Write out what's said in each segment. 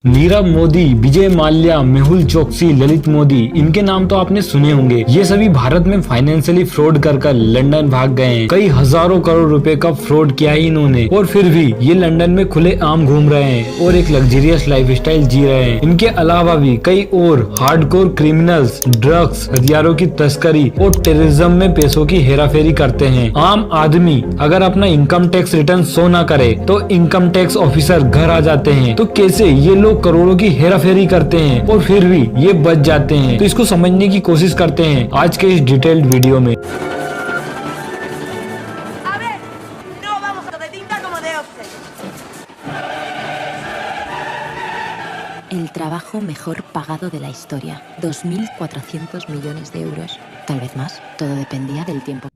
नीरव मोदी, विजय माल्या, मेहुल चोकसी, ललित मोदी, इनके नाम तो आपने सुने होंगे। ये सभी भारत में फाइनेंशियली फ्रॉड कर लंदन भाग गए हैं। कई हजारों करोड़ रुपए का फ्रॉड किया ही इन्होंने, और फिर भी ये लंदन में खुले आम घूम रहे हैं और एक लग्जरियस लाइफस्टाइल जी रहे हैं। इनके अलावा भी कई और हार्डकोर क्रिमिनल्स ड्रग्स, हथियारों की तस्करी और टेररिज्म में पैसों की हेराफेरी करते हैं। आम आदमी अगर अपना इनकम टैक्स रिटर्न शो न करे तो इनकम टैक्स ऑफिसर घर आ जाते हैं। तो कैसे ये लोग करोड़ों की हेराफेरी करते हैं और फिर भी ये बच जाते हैं? तो इसको समझने की कोशिश करते हैं आज के इस डिटेल्ड वीडियो में। El trabajo mejor pagado de la historia, 2.400 millones de euros, tal vez más, todo dependía del tiempo.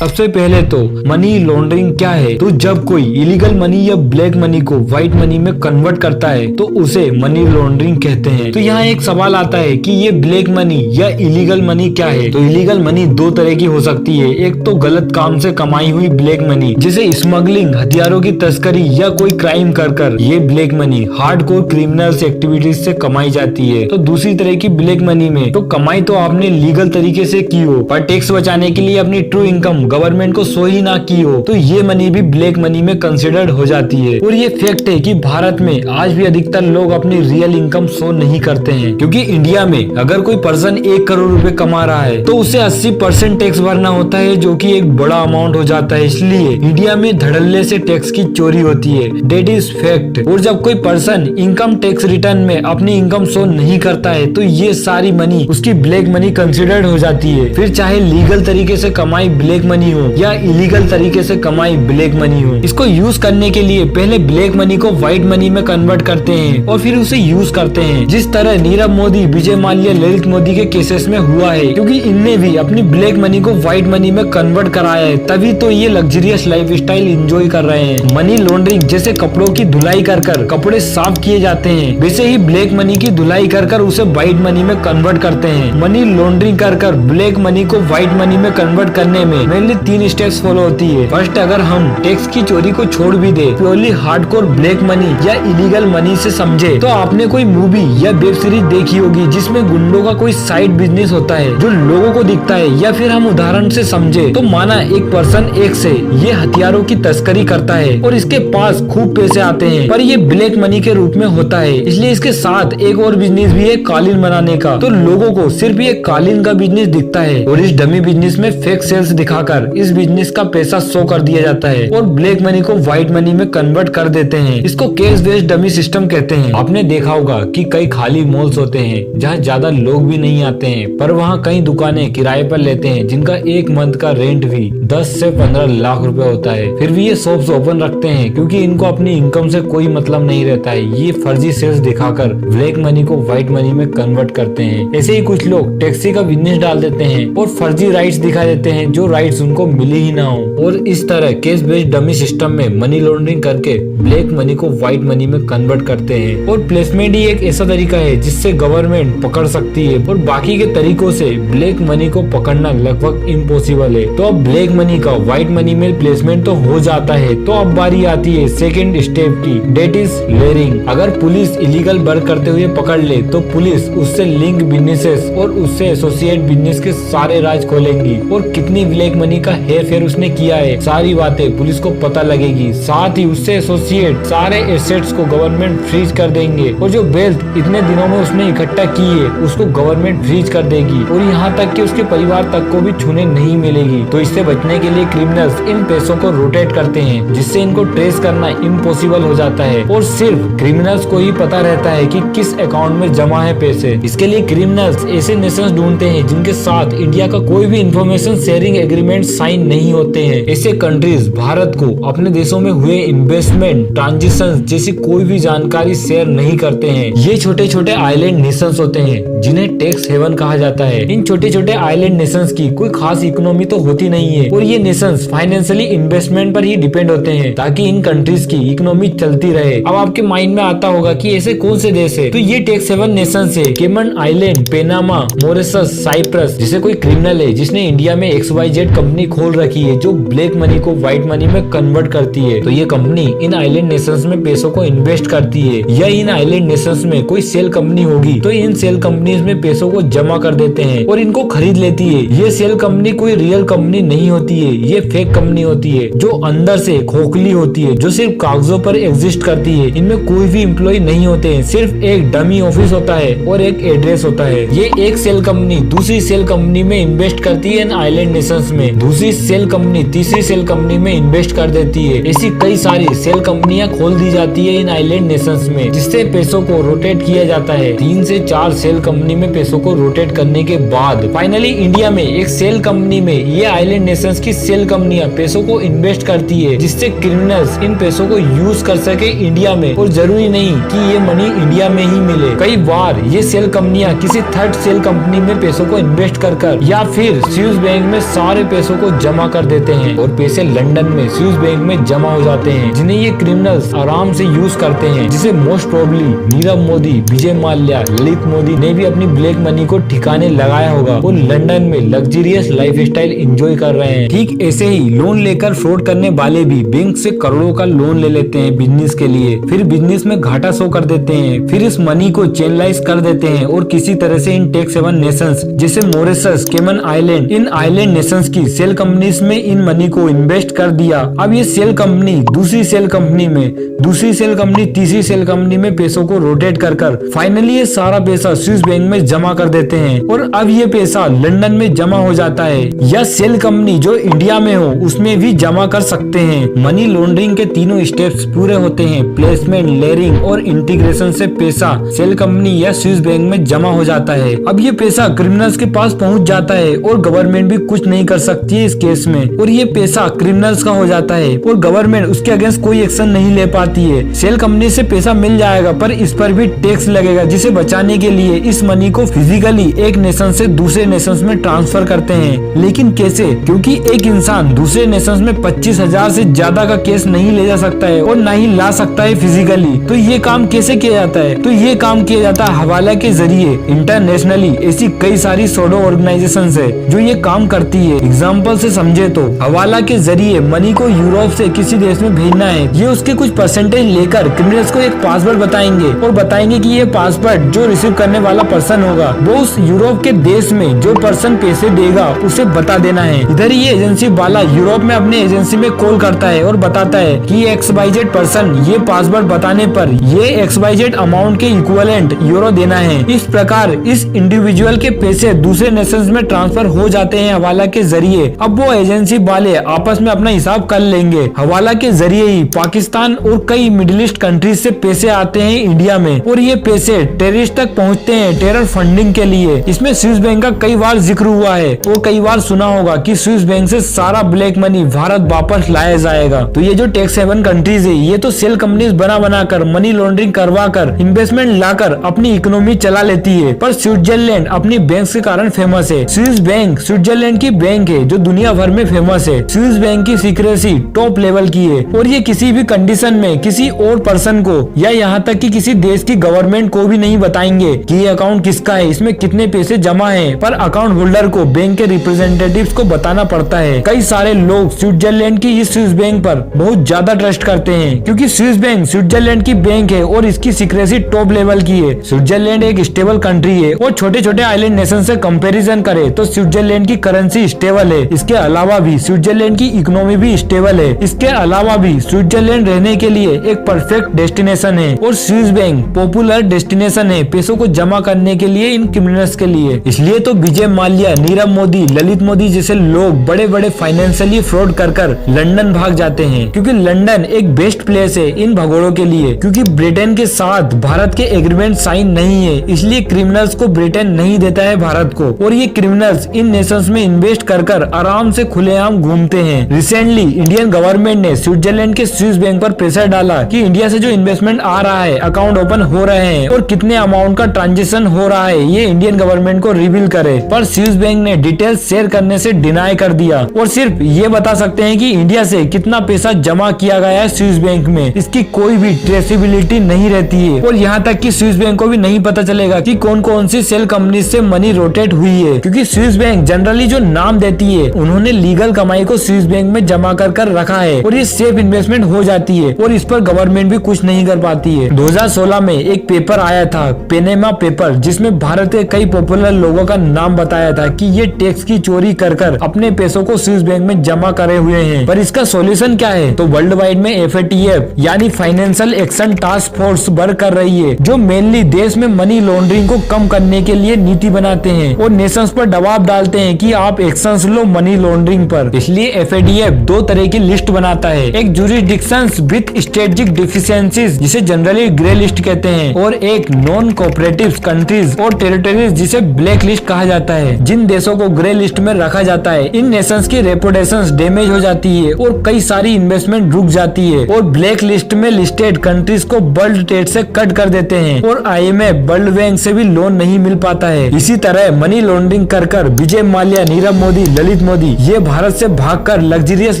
सबसे पहले तो मनी लॉन्ड्रिंग क्या है? तो जब कोई इलीगल मनी या ब्लैक मनी को व्हाइट मनी में कन्वर्ट करता है तो उसे मनी लॉन्ड्रिंग कहते हैं। तो यहाँ एक सवाल आता है कि ये ब्लैक मनी या इलीगल मनी क्या है? तो इलीगल मनी दो तरह की हो सकती है। एक तो गलत काम से कमाई हुई ब्लैक मनी, जैसे स्मगलिंग, हथियारों की तस्करी या कोई क्राइम कर ये black money hardcore criminals activities से कमाई जाती है। तो दूसरी तरह की ब्लैक मनी में तो कमाई तो आपने लीगल तरीके से की हो, पर टैक्स बचाने के लिए अपनी ट्रू इनकम गवर्नमेंट को शो ही ना की हो, तो ये मनी भी ब्लैक मनी में कंसिडर्ड हो जाती है। और ये फैक्ट है कि भारत में आज भी अधिकतर लोग अपनी रियल इनकम शो नहीं करते हैं, क्योंकि इंडिया में अगर कोई पर्सन 1 करोड़ रुपए कमा रहा है तो उसे 80% टैक्स भरना होता है, जो कि एक बड़ा अमाउंट हो जाता है। इसलिए इंडिया में धड़ल्ले से टैक्स की चोरी होती है, डेट इज फैक्ट। और जब कोई पर्सन इनकम टैक्स रिटर्न में अपनी इनकम शो नहीं करता है तो ये सारी मनी उसकी ब्लैक मनी कंसिडर्ड हो जाती है। फिर चाहे लीगल तरीके से कमाई ब्लैक मनी हो या इलीगल तरीके से कमाई ब्लैक मनी हो, इसको यूज करने के लिए पहले ब्लैक मनी को व्हाइट मनी में कन्वर्ट करते हैं और फिर उसे यूज करते हैं, जिस तरह नीरव मोदी, विजय माल्या, ललित मोदी के केसेस में हुआ है, क्योंकि इनने भी अपनी ब्लैक मनी को व्हाइट मनी में कन्वर्ट कराया है, तभी तो ये लग्जरियस लाइफस्टाइल एंजॉय कर रहे हैं। मनी लॉन्ड्रिंग जैसे कपड़ों की धुलाई कर कपड़े साफ किए जाते हैं, वैसे ही ब्लैक मनी की धुलाई कर उसे व्हाइट मनी में कन्वर्ट करते हैं। मनी लॉन्ड्रिंग कर ब्लैक मनी को व्हाइट मनी में कन्वर्ट करने में मेनली 3 स्टेप्स फॉलो होती है। फर्स्ट, अगर हम टैक्स की चोरी को छोड़ भी दे, प्योरली हार्डकोर ब्लैक मनी या इलीगल मनी से समझे, तो आपने कोई मूवी या वेब सीरीज देखी होगी जिसमें गुंडों का कोई साइड बिजनेस होता है जो लोगों को दिखता है, या फिर हम उदाहरण से समझे तो माना एक पर्सन एक से ये हथियारों की तस्करी करता है और इसके पास खूब पैसे आते हैं, पर ये ब्लैक मनी के रूप में होता है। इसलिए इसके साथ एक और बिजनेस भी है कालीन बनाने का, तो लोगों को सिर्फ ये कालीन का बिजनेस दिखता है और इस डमी बिजनेस में फेक सेल्स दिखाकर इस बिजनेस का पैसा शो कर दिया जाता है और ब्लैक मनी को व्हाइट मनी में कन्वर्ट कर देते हैं। इसको कैश बेस्ड डमी सिस्टम कहते हैं। आपने देखा होगा कि कई खाली मॉल्स होते हैं जहाँ ज्यादा लोग भी नहीं आते हैं, पर वहाँ कई दुकानें किराए पर लेते हैं जिनका एक मंथ का रेंट भी 10 से 15 लाख रुपए होता है। फिर भी ये शॉप्स ओपन रखते हैं क्योंकि इनको अपनी इनकम से कोई मतलब नहीं रहता है। ये फर्जी सेल्स दिखाकर ब्लैक मनी को व्हाइट मनी में कन्वर्ट करते हैं। ऐसे ही कुछ लोग टैक्सी का बिजनेस डाल देते हैं और फर्जी राइट्स दिखा देते हैं जो राइट्स उनको मिले ही ना हो, और इस तरह केस बेस्ड डमी सिस्टम में मनी लॉन्ड्रिंग करके ब्लैक मनी को व्हाइट मनी में कन्वर्ट करते हैं। और प्लेसमेंट ही एक ऐसा तरीका है जिससे गवर्नमेंट पकड़ सकती है, और बाकी के तरीकों से ब्लैक मनी को पकड़ना लगभग इम्पॉसिबल है। तो अब ब्लैक मनी का व्हाइट मनी में प्लेसमेंट तो हो जाता है, तो अब बारी आती है सेकेंड स्टेप की, डेट इज लेयरिंग। अगर पुलिस इलीगल वर्क करते हुए पकड़ ले तो पुलिस उससे लिंक बिजनेसेस और उससे एसोसिएट बिजनेस के सारे राज खोलेंगी, और कितनी ब्लैक मनी का हेर फेर उसने किया है सारी बातें पुलिस को पता लगेगी। साथ ही उससे एसोसिएट सारे एसेट्स को गवर्नमेंट फ्रीज कर देंगे, और जो वेल्थ इतने दिनों में उसने इकट्ठा की है उसको गवर्नमेंट फ्रीज कर देगी, और यहाँ तक कि उसके परिवार तक को भी छूने नहीं मिलेगी। तो इससे बचने के लिए क्रिमिनल्स इन पैसों को रोटेट करते हैं, जिससे इनको ट्रेस करना इम्पॉसिबल हो जाता है, और सिर्फ क्रिमिनल्स को ही पता रहता है कि किस अकाउंट में जमा है पैसे। इसके लिए क्रिमिनल्स ऐसे नेशंस ढूंढते हैं जिनके साथ इंडिया का कोई भी इंफॉर्मेशन शेयरिंग एग्रीमेंट साइन नहीं होते हैं। ऐसे कंट्रीज भारत को अपने देशों में हुए इन्वेस्टमेंट ट्रांजेक्शन जैसी कोई भी जानकारी शेयर नहीं करते हैं। ये छोटे छोटे आइलैंड नेशंस होते हैं जिन्हें टैक्स हेवन कहा जाता है। इन छोटे छोटे आइलैंड नेशंस की कोई खास इकोनॉमी तो होती नहीं है, और ये नेशंस फाइनेंशियली इन्वेस्टमेंट पर ही डिपेंड होते हैं ताकि इन कंट्रीज की इकोनॉमी चलती रहे। अब आपके माइंड में आता होगा कि ऐसे कौन से देश है? तो ये टैक्स हेवन नेशंस है केमन आइलैंड, पेनामा, मॉरिशस, साइप्रस। जैसे कोई क्रिमिनल है जिसने इंडिया में XYZ कंपनी खोल रखी है जो ब्लैक मनी को व्हाइट मनी में कन्वर्ट करती है। तो ये कंपनी इन आइलैंड नेशंस में पैसों को इन्वेस्ट करती है, या इन आइलैंड नेशंस में कोई सेल कंपनी होगी तो इन सेल कंपनीज में पैसों को जमा कर देते हैं और इनको खरीद लेती है। ये सेल कंपनी कोई रियल कंपनी नहीं होती है, ये फेक कंपनी होती है जो अंदर से खोखली होती है, जो सिर्फ कागजों पर एग्जिस्ट करती है। इनमें कोई भी एम्प्लॉय नहीं होते हैं, सिर्फ एक डमी ऑफिस होता है और एक एड्रेस होता है। ये एक सेल कंपनी दूसरी सेल कंपनी में इन्वेस्ट करती है इन आइलैंड नेशंस में, दूसरी सेल कंपनी तीसरी सेल कंपनी में इन्वेस्ट कर देती है। ऐसी कई सारी सेल कंपनियां खोल दी जाती है इन आइलैंड नेशंस में, जिससे पैसों को रोटेट किया जाता है। 3 से 4 सेल कंपनी में पैसों को रोटेट करने के बाद फाइनली इंडिया में एक सेल कंपनी में ये आइलैंड नेशंस की सेल कंपनियां पैसों को इन्वेस्ट करती है, जिससे क्रिमिनल्स इन पैसों को यूज कर सके इंडिया में। और जरूरी नहीं कि ये मनी इंडिया में ही मिले, कई बार ये सेल कंपनियां किसी थर्ड सेल कंपनी में पैसों को इन्वेस्ट कर या फिर स्विस बैंक में सारे पैसों को जमा कर देते हैं और पैसे लंदन में स्विस बैंक में जमा हो जाते हैं, जिन्हें ये क्रिमिनल्स आराम से यूज करते हैं, जिसे मोस्ट प्रोबेबली नीरव मोदी, विजय माल्या, ललित मोदी ने भी अपनी ब्लैक मनी को ठिकाने लगाया होगा और लंदन में लग्जरियस लाइफस्टाइल एंजॉय कर रहे हैं। ठीक ऐसे ही लोन लेकर फ्रॉड करने वाले भी बैंक से करोड़ों का लोन ले लेते हैं बिजनेस के लिए, फिर बिजनेस में घाटा शो कर देते हैं, फिर इस मनी को चैनलाइज कर देते हैं और किसी तरह से इन टैक्स हेवन नेशंस जैसे मॉरिशस, केमन आइलैंड, इन आइलैंड नेशंस की सेल कंपनीज में इन मनी को इन्वेस्ट कर दिया। अब ये सेल कंपनी दूसरी सेल कंपनी में, दूसरी सेल कंपनी तीसरी सेल कंपनी में पैसों को रोटेट कर फाइनली ये सारा पैसा स्विस बैंक में जमा कर देते हैं और अब ये पैसा लंदन में जमा हो जाता है, या सेल कंपनी जो इंडिया में हो उसमें भी जमा कर सकते हैं। मनी लॉन्ड्रिंग के तीनों स्टेप्स पूरे होते हैं, प्लेसमेंट, लेयरिंग और इंटीग्रेशन से पैसा सेल कंपनी या स्विस बैंक में जमा हो जाता है। अब ये पैसा क्रिमिनल्स के पास पहुंच जाता है और गवर्नमेंट भी कुछ नहीं कर सकती है इस केस में, और ये पैसा क्रिमिनल्स का हो जाता है और गवर्नमेंट उसके अगेंस्ट कोई एक्शन नहीं ले पाती है। सेल कंपनी से पैसा मिल जाएगा पर इस पर भी टैक्स लगेगा, जिसे बचाने के लिए इस मनी को फिजिकली एक नेशन से दूसरे नेशन में ट्रांसफर करते हैं। लेकिन कैसे? क्योंकि एक इंसान दूसरे नेशन में 25,000 से ज्यादा का केस नहीं ले जा सकता है और न ही ला सकता है फिजिकली। तो ये काम कैसे किया जाता है? तो ये काम किया जाता है हवाला के जरिए। इंटरनेशनली ऐसी कई सारी सोडो ऑर्गेनाइजेशंस है जो ये काम करती है। एग्जाम्पल से समझे तो हवाला के जरिए मनी को यूरोप से किसी देश में भेजना है, ये उसके कुछ परसेंटेज लेकर क्रिमिनल्स को एक पासवर्ड बताएंगे और बताएंगे कि ये पासवर्ड जो रिसीव करने वाला पर्सन होगा वो उस यूरोप के देश में जो पर्सन पैसे देगा उसे बता देना है। इधर ये एजेंसी वाला यूरोप में अपने एजेंसी में कॉल करता है और बताता है कि XYZ पर्सन ये पासवर्ड बताने पर ये XYZ अमाउंट के इक्विवेलेंट यूरो देना है। इस प्रकार इस इंडिविजुअल के पैसे दूसरे नेशंस में ट्रांसफर हो जाते हैं हवाला के जरिए। अब वो एजेंसी वाले आपस में अपना हिसाब कर लेंगे। हवाला के जरिए ही पाकिस्तान और कई मिडिल ईस्ट कंट्रीज से पैसे आते हैं इंडिया में और ये पैसे टेररिस्ट तक पहुंचते हैं टेरर फंडिंग के लिए। इसमें स्विस बैंक का कई बार जिक्र हुआ है और कई बार सुना होगा कि स्विस बैंक से सारा ब्लैक मनी भारत वापस लाया जाएगा। तो ये जो टैक्स हेवन कंट्रीज है ये तो सेल कंपनीज बना कर मनी लॉन्ड्रिंग करवा कर इन्वेस्टमेंट लाकर अपनी इकोनॉमी चला लेती है, पर स्विट्जरलैंड अपनी बैंक के कारण फेमस है। स्विस बैंक स्विट्जरलैंड की बैंक है जो दुनिया भर में फेमस है। स्विस बैंक की सीक्रेसी टॉप लेवल की है और ये किसी भी कंडीशन में किसी और पर्सन को या यहाँ तक कि किसी देश की गवर्नमेंट को भी नहीं बताएंगे कि ये अकाउंट किसका है, इसमें कितने पैसे जमा हैं, पर अकाउंट होल्डर को बैंक के रिप्रेजेंटेटिव्स को बताना पड़ता है। कई सारे लोग स्विट्जरलैंड की इस स्विस बैंक पर बहुत ज्यादा ट्रस्ट करते हैं क्योंकि स्विस बैंक स्विट्जरलैंड की बैंक है और इसकी सीक्रेसी टॉप लेवल की है। स्विट्जरलैंड एक स्टेबल कंट्री है और छोटे छोटे आइलैंड नेशन से कंपैरिजन करे तो स्विट्जरलैंड की करेंसी स्टेबल है। इसके अलावा भी स्विट्जरलैंड की इकोनॉमी भी स्टेबल है। इसके अलावा भी स्विट्जरलैंड रहने के लिए एक परफेक्ट डेस्टिनेशन है और स्विस बैंक पॉपुलर डेस्टिनेशन है पैसों को जमा करने के लिए इन क्रिमिनल्स के लिए। इसलिए तो विजय माल्या, नीरव मोदी, ललित मोदी जैसे लोग बड़े बड़े फाइनेंशियली फ्रॉड कर लंदन भाग जाते हैं क्योंकि लंदन एक बेस्ट प्लेस है इन भगोड़ों के लिए। क्योंकि ब्रिटेन के साथ भारत के एग्रीमेंट साइन नहीं है, इसलिए क्रिमिनल्स को ब्रिटेन नहीं देता है भारत को और ये क्रिमिनल्स इन नेशंस में इन्वेस्ट कर आराम से खुलेआम घूमते हैं। रिसेंटली इंडियन गवर्नमेंट ने स्विट्जरलैंड के स्विस बैंक पर प्रेशर डाला कि इंडिया से जो इन्वेस्टमेंट आ रहा है, अकाउंट ओपन हो रहे हैं और कितने अमाउंट का ट्रांजेक्शन हो रहा है ये इंडियन गवर्नमेंट को रिवील करे, पर स्विस बैंक ने डिटेल्स शेयर करने से डिनाई कर दिया और सिर्फ ये बता सकते हैं कि इंडिया से कितना पैसा जमा किया गया है स्विस बैंक में। इसकी कोई भी ट्रेसेबिलिटी नहीं रहती है और यहाँ तक कि स्विस बैंक को भी नहीं पता चलेगा कि कौन कौन सी सेल कंपनी से मनी रोटेट हुई है क्योंकि स्विस बैंक जनरली जो नाम देती लिए उन्होंने लीगल कमाई को स्विस बैंक में जमा कर रखा है और ये सेफ इन्वेस्टमेंट हो जाती है और इस पर गवर्नमेंट भी कुछ नहीं कर पाती है। 2016 में एक पेपर आया था, पेनेमा पेपर, जिसमें भारत के कई पॉपुलर लोगों का नाम बताया था कि ये टैक्स की चोरी कर अपने पैसों को स्विस बैंक में जमा करे हुए हैं। पर इसका सॉल्यूशन क्या है? तो वर्ल्ड वाइड में FATF यानी financial action task force work कर रही है, जो मेनली देश में मनी लॉन्ड्रिंग को कम करने के लिए नीति बनाते हैं और नेशंस पर दबाव डालते हैं कि आप एक्शंस लो मनी लॉन्ड्रिंग पर। इसलिए FATF दो तरह की लिस्ट बनाता है, एक जुरिसडिक्शंस विद स्ट्रेटेजिक डिफिशिएंसीज जिसे जनरली ग्रे लिस्ट कहते हैं, और एक नॉन कोऑपरेटिव कंट्रीज और टेरिटरीज जिसे ब्लैक लिस्ट कहा जाता है। जिन देशों को ग्रे लिस्ट में रखा जाता है, इन नेशंस की रेपुटेशन डैमेज हो जाती है और कई सारी इन्वेस्टमेंट रुक जाती है, और ब्लैक लिस्ट में लिस्टेड कंट्रीज को वर्ल्ड ट्रेड से कट कर देते हैं और IMF वर्ल्ड बैंक से भी लोन नहीं मिल पाता है। इसी तरह मनी लॉन्ड्रिंग कर विजय माल्या, नीरव मोदी, ललित मोदी ये भारत से भागकर लग्जरियस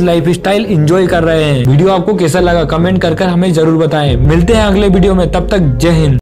लाइफस्टाइल एंजॉय कर रहे हैं। वीडियो आपको कैसा लगा कमेंट कर हमें जरूर बताएं। मिलते हैं अगले वीडियो में, तब तक जय हिंद।